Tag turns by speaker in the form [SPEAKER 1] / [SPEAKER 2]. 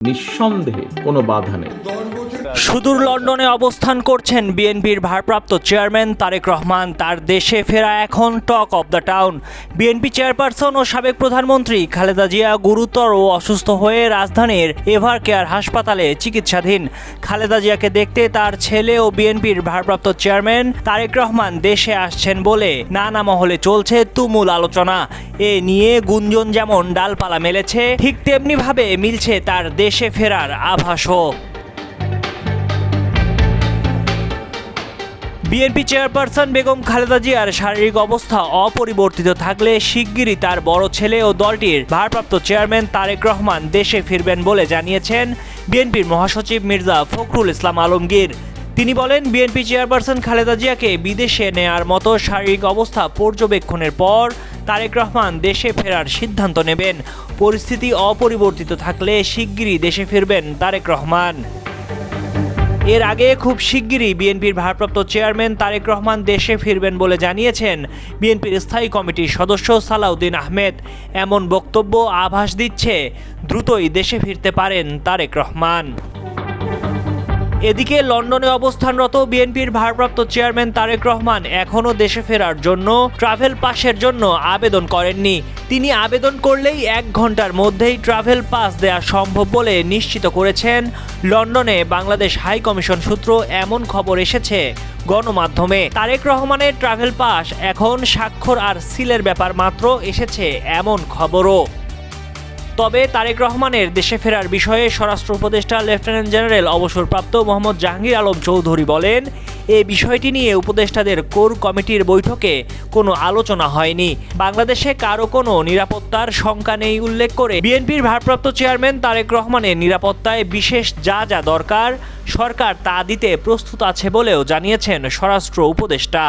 [SPEAKER 1] নিঃসন্দেহে কোনো বাধা নেই।
[SPEAKER 2] সুদূর লন্ডনে অবস্থান করছেন বিএনপির ভারপ্রাপ্ত চেয়ারম্যান তারেক রহমান। তার দেশে ফেরা এখন talk of the town. BNP chairperson ও সাবেক প্রধানমন্ত্রী খালেদা জিয়া গুরুতর ও অসুস্থ হয়ে রাজধানীর এভার কেয়ার হাসপাতালে চিকিৎসাধীন। খালেদা জিয়াকে দেখতে তার ছেলে ও বিএনপির ভারপ্রাপ্ত চেয়ারম্যান তারেক রহমান দেশে আসছেন বলে নানা মহলে চলছে তুমুল আলোচনা। এ নিয়ে গুঞ্জন যেমন ডালপালা মেলেছে, ঠিক তেমনিভাবে মিলছে তার দেশে ফেরার আভাসও। বিএনপি চেয়ারপারসন বেগম খালেদা জিয়ার শারীরিক অবস্থা অপরিবর্তিত থাকলে শিগগিরই তার বড় ছেলে ও দলটির ভারপ্রাপ্ত চেয়ারম্যান তারেক রহমান দেশে ফিরবেন বলে জানিয়েছেন বিএনপির মহাসচিব মির্জা ফখরুল ইসলাম আলমগীর। তিনি বলেন, বিএনপি চেয়ারপারসন খালেদা জিয়াকে বিদেশে নেয়ার মতো শারীরিক অবস্থা পর্যবেক্ষণের পর তারেক রহমান দেশে ফেরার সিদ্ধান্ত নেবেন। পরিস্থিতি অপরিবর্তিত থাকলে শিগগিরই দেশে ফিরবেন তারেক রহমান। এর আগে খুব শিগগিরই বিএনপির ভারপ্রাপ্ত চেয়ারম্যান তারেক রহমান দেশে ফিরবেন বলে জানিয়েছেন বিএনপির স্থায়ী কমিটির সদস্য সালাউদ্দিন আহমেদ। এমন বক্তব্য আভাস দিচ্ছে দ্রুতই দেশে ফিরতে পারেন তারেক রহমান। এদিকে লন্ডনে অবস্থানরত বিএনপির ভারপ্রাপ্ত চেয়ারম্যান তারেক রহমান এখনও দেশে ফেরার জন্য ট্রাভেল পাসের জন্য আবেদন করেননি। তিনি আবেদন করলেই 1 ঘন্টার মধ্যেই ট্রাভেল পাস দেওয়া সম্ভব বলে নিশ্চিত করেছেন লন্ডনে বাংলাদেশ হাই কমিশন সূত্র। এমন খবর এসেছে গণমাধ্যমে। তারেক রহমানের ট্রাভেল পাস এখন স্বাক্ষর আর সিলের ব্যাপার মাত্র এসেছে এমন খবরও। তবে তারেক রহমানের দেশে ফেরার বিষয়ে স্বরাষ্ট্র উপদেষ্টা লেফটেন্যান্ট জেনারেল অবসরপ্রাপ্ত মোহাম্মদ জাহাঙ্গীর আলম চৌধুরী বলেন, এই বিষয়টি নিয়ে উপদেষ্টাদের কোর কমিটির বৈঠকে কোনো আলোচনা হয়নি। বাংলাদেশে কারো কোনো নিরাপত্তার শঙ্কা নেই উল্লেখ করে বিএনপির ভারপ্রাপ্ত চেয়ারম্যান তারেক রহমানের নিরাপত্তায় বিশেষ যা যা দরকার সরকার তা দিতে প্রস্তুত আছে বলেও জানিয়েছেন স্বরাষ্ট্র উপদেষ্টা।